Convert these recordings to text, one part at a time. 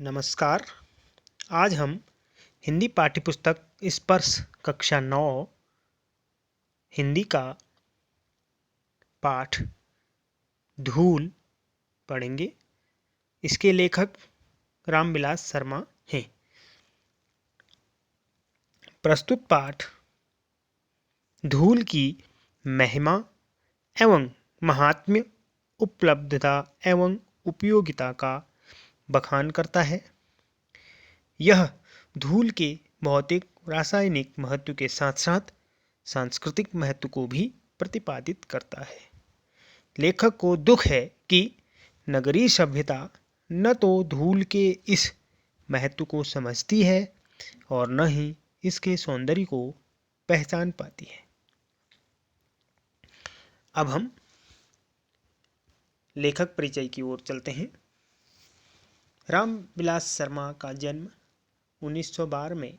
नमस्कार। आज हम हिंदी पाठ्यपुस्तक स्पर्श कक्षा 9 हिंदी का पाठ धूल पढ़ेंगे। इसके लेखक रामविलास शर्मा हैं। प्रस्तुत पाठ धूल की महिमा एवं महात्म्य, उपलब्धता एवं उपयोगिता का बखान करता है। यह धूल के भौतिक रासायनिक महत्व के साथ साथ सांस्कृतिक महत्व को भी प्रतिपादित करता है। लेखक को दुख है कि नगरीय सभ्यता न तो धूल के इस महत्व को समझती है और न ही इसके सौंदर्य को पहचान पाती है। अब हम लेखक परिचय की ओर चलते हैं। रामविलास शर्मा का जन्म 1912 में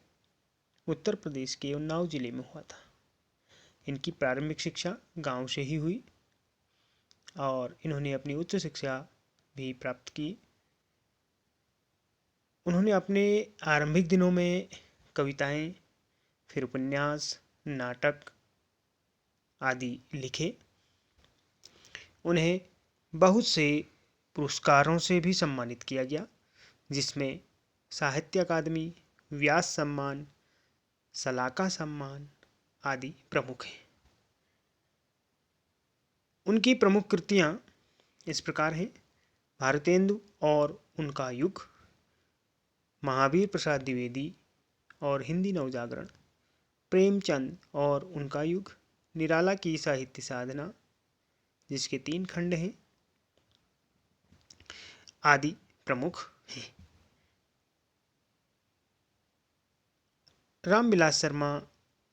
उत्तर प्रदेश के उन्नाव जिले में हुआ था। इनकी प्रारंभिक शिक्षा गांव से ही हुई और इन्होंने अपनी उच्च शिक्षा भी प्राप्त की। उन्होंने अपने आरंभिक दिनों में कविताएं, फिर उपन्यास, नाटक आदि लिखे। उन्हें बहुत से पुरस्कारों से भी सम्मानित किया गया, जिसमें साहित्य अकादमी, व्यास सम्मान, सलाका सम्मान आदि प्रमुख हैं। उनकी प्रमुख कृतियां इस प्रकार हैं: भारतेंदु और उनका युग, महावीर प्रसाद द्विवेदी और हिंदी नवजागरण, प्रेमचंद और उनका युग, निराला की साहित्य साधना जिसके 3 खंड हैं आदि प्रमुख हैं। रामविलास शर्मा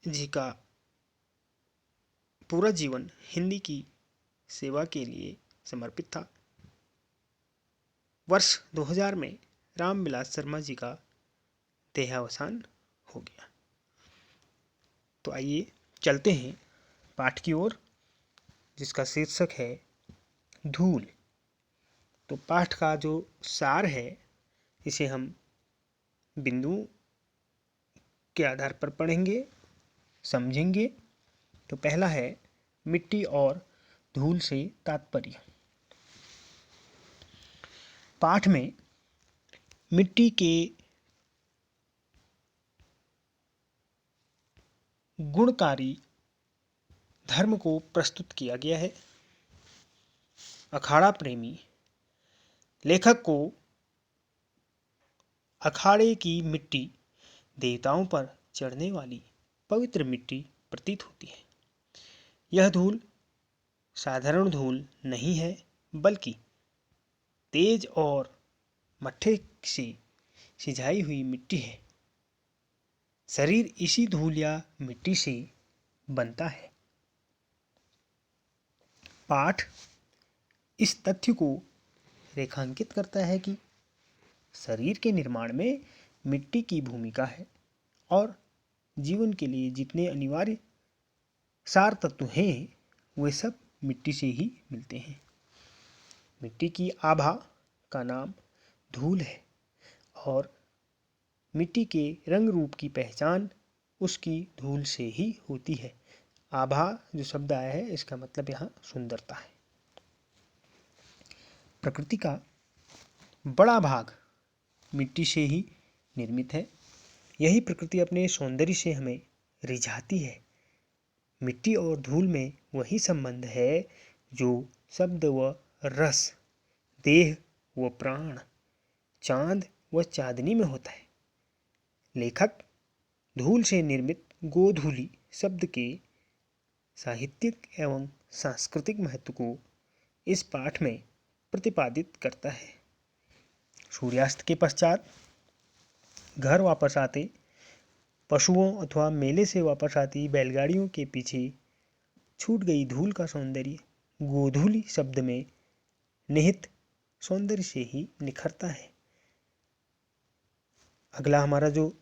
जी का पूरा जीवन हिंदी की सेवा के लिए समर्पित था। वर्ष 2000 में रामविलास शर्मा जी का देहावसान हो गया। तो आइए चलते हैं पाठ की ओर, जिसका शीर्षक है धूल। तो पाठ का जो सार है इसे हम बिंदुओं के आधार पर पढ़ेंगे, समझेंगे। तो पहला है मिट्टी और धूल से तात्पर्य। पाठ में मिट्टी के गुणकारी धर्म को प्रस्तुत किया गया है। अखाड़ा प्रेमी लेखक को अखाड़े की मिट्टी देवताओं पर चढ़ने वाली पवित्र मिट्टी प्रतीत होती है। यह धूल साधारण धूल नहीं है, बल्कि तेज और मट्ठे से सिंचाई हुई मिट्टी है। शरीर इसी धूल या मिट्टी से बनता है। पाठ इस तथ्य को रेखांकित करता है कि शरीर के निर्माण में मिट्टी की भूमिका है और जीवन के लिए जितने अनिवार्य सार तत्व हैं वे सब मिट्टी से ही मिलते हैं। मिट्टी की आभा का नाम धूल है और मिट्टी के रंग रूप की पहचान उसकी धूल से ही होती है। आभा जो शब्द आया है इसका मतलब यहाँ सुंदरता है। प्रकृति का बड़ा भाग मिट्टी से ही निर्मित है। यही प्रकृति अपने सौंदर्य से हमें रिझाती है। मिट्टी और धूल में वही संबंध है जो शब्द व रस, देह व प्राण, चांद व चांदनी में होता है। लेखक धूल से निर्मित गोधूली शब्द के साहित्यिक एवं सांस्कृतिक महत्व को इस पाठ में प्रतिपादित करता है। सूर्यास्त के पश्चात घर वापस आते पशुओं अथवा मेले से वापस आती बैलगाड़ियों के पीछे छूट गई धूल का सौंदर्य गोधूली शब्द में निहित सौंदर्य से ही निखरता है। अगला हमारा जो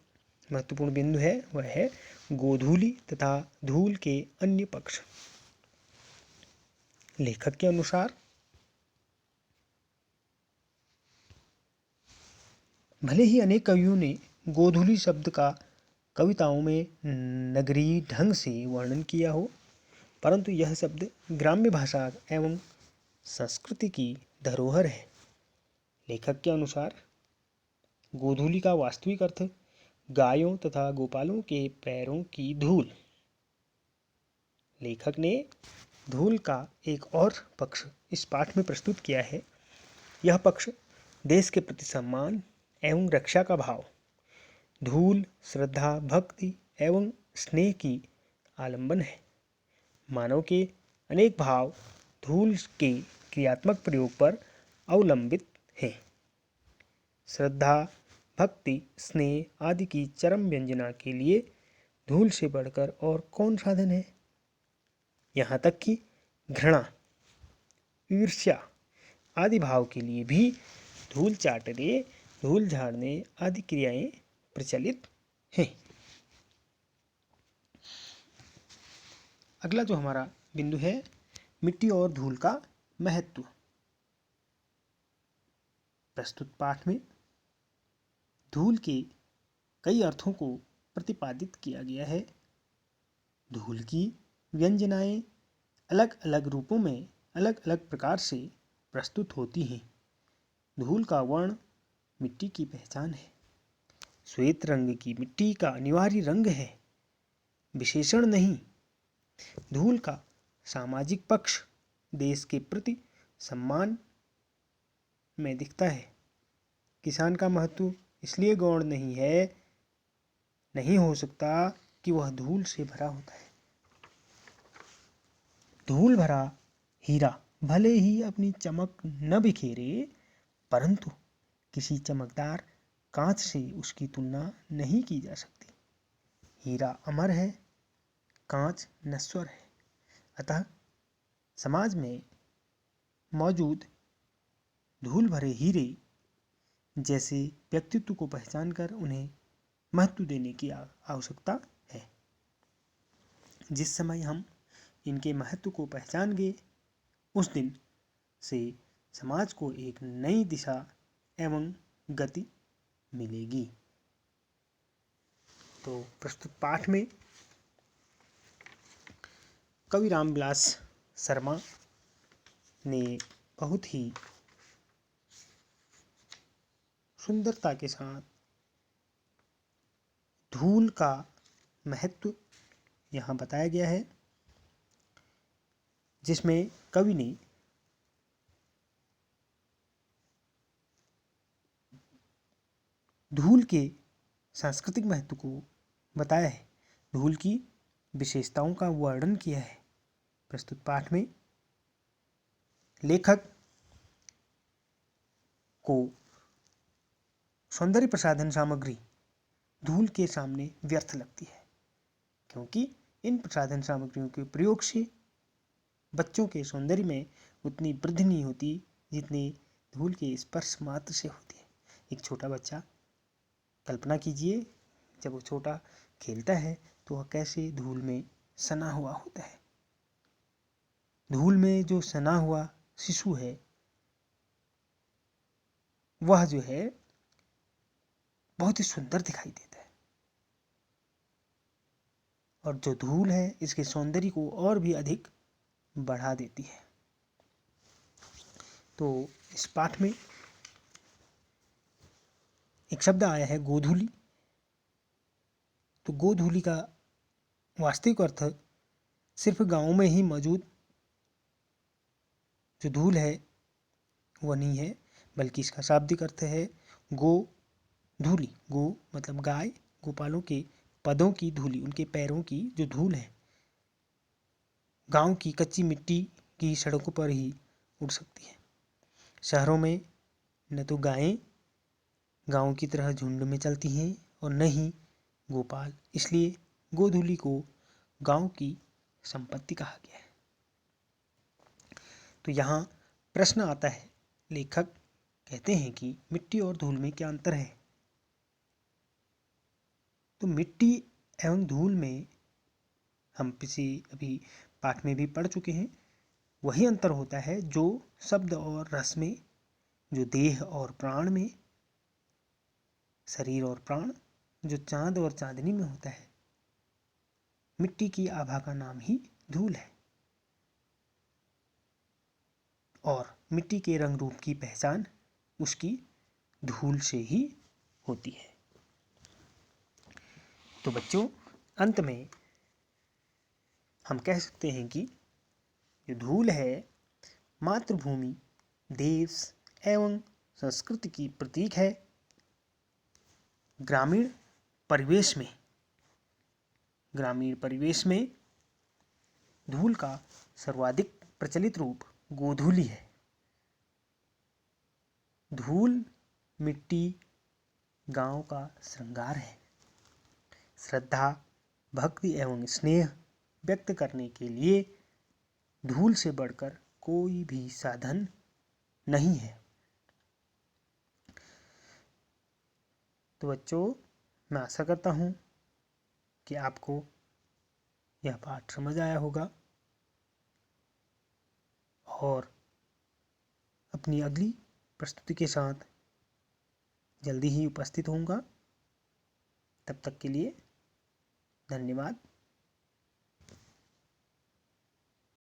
महत्वपूर्ण बिंदु है वह है गोधूली तथा धूल के अन्य पक्ष। लेखक के अनुसार भले ही अनेक कवियों ने गोधूली शब्द का कविताओं में नगरीय ढंग से वर्णन किया हो, परंतु यह शब्द ग्राम्य भाषा एवं संस्कृति की धरोहर है। लेखक के अनुसार गोधूली का वास्तविक अर्थ गायों तथा गोपालों के पैरों की धूल। लेखक ने धूल का एक और पक्ष इस पाठ में प्रस्तुत किया है। यह पक्ष देश के प्रति सम्मान एवं रक्षा का भाव। धूल श्रद्धा, भक्ति एवं स्नेह की आलंबन है। मानव के अनेक भाव धूल के क्रियात्मक प्रयोग पर अवलंबित हैं। श्रद्धा, भक्ति, स्नेह आदि की चरम व्यंजना के लिए धूल से बढ़कर और कौन साधन है। यहाँ तक कि घृणा, ईर्ष्या आदि भाव के लिए भी धूल चाटने, धूल झाड़ने आदि क्रियाएं प्रचलित हैं। अगला जो हमारा बिंदु है, मिट्टी और धूल का महत्व। प्रस्तुत पाठ में धूल के कई अर्थों को प्रतिपादित किया गया है। धूल की व्यंजनाएं अलग अलग रूपों में अलग अलग प्रकार से प्रस्तुत होती हैं। धूल का वर्ण मिट्टी की पहचान है। श्वेत रंग की मिट्टी का अनिवार्य रंग है, विशेषण नहीं। धूल का सामाजिक पक्ष देश के प्रति सम्मान में दिखता है। किसान का महत्व इसलिए गौण नहीं हो सकता कि वह धूल से भरा होता है। धूल भरा हीरा भले ही अपनी चमक न बिखेरे, परंतु किसी चमकदार कांच से उसकी तुलना नहीं की जा सकती। हीरा अमर है, कांच नश्वर है। अतः समाज में मौजूद धूल भरे हीरे जैसे व्यक्तित्व को पहचान कर उन्हें महत्व देने की आवश्यकता है। जिस समय हम इनके महत्व को पहचानेंगे, उस दिन से समाज को एक नई दिशा एवं गति मिलेगी। तो प्रस्तुत पाठ में कवि रामविलास शर्मा ने बहुत ही सुंदरता के साथ धूल का महत्व यहाँ बताया गया है, जिसमें कवि ने धूल के सांस्कृतिक महत्व को बताया है, धूल की विशेषताओं का वर्णन किया है। प्रस्तुत पाठ में लेखक को सौंदर्य प्रसाधन सामग्री धूल के सामने व्यर्थ लगती है, क्योंकि इन प्रसाधन सामग्रियों के प्रयोग से बच्चों के सौंदर्य में उतनी वृद्धि नहीं होती जितनी धूल के स्पर्श मात्र से होती है। एक छोटा बच्चा, कल्पना कीजिए, जब वो छोटा खेलता है तो वह कैसे धूल में सना हुआ होता है। धूल में जो सना हुआ शिशु है, वह जो है बहुत ही सुंदर दिखाई देता है, और जो धूल है इसके सौंदर्य को और भी अधिक बढ़ा देती है। तो इस पाठ में एक शब्द आया है गोधूली। तो गोधूली का वास्तविक अर्थ सिर्फ गांव में ही मौजूद जो धूल है वह नहीं है, बल्कि इसका शाब्दिक अर्थ है गो धूली। गो मतलब गाय, गोपालों के पदों की धूली, उनके पैरों की जो धूल है, गांव की कच्ची मिट्टी की सड़कों पर ही उड़ सकती है। शहरों में न तो गायें गांव की तरह झुंड में चलती हैं और न ही गोपाल, इसलिए गोधूली को गांव की संपत्ति कहा गया है। तो यहाँ प्रश्न आता है, लेखक कहते हैं कि मिट्टी और धूल में क्या अंतर है। तो मिट्टी एवं धूल में हम अभी पाठ में भी पढ़ चुके हैं, वही अंतर होता है जो शब्द और रस में, जो देह और प्राण में शरीर और प्राण जो चांद और चांदनी में होता है। मिट्टी की आभा का नाम ही धूल है और मिट्टी के रंग रूप की पहचान उसकी धूल से ही होती है। तो बच्चों, अंत में हम कह सकते हैं कि जो धूल है मातृभूमि, देश एवं संस्कृति की प्रतीक है। ग्रामीण परिवेश में धूल का सर्वाधिक प्रचलित रूप गोधूली है। धूल मिट्टी गांव का श्रृंगार है। श्रद्धा, भक्ति एवं स्नेह व्यक्त करने के लिए धूल से बढ़कर कोई भी साधन नहीं है। तो बच्चों, मैं आशा करता हूँ कि आपको यह पाठ समझ आया होगा और अपनी अगली प्रस्तुति के साथ जल्दी ही उपस्थित होऊंगा। तब तक के लिए धन्यवाद।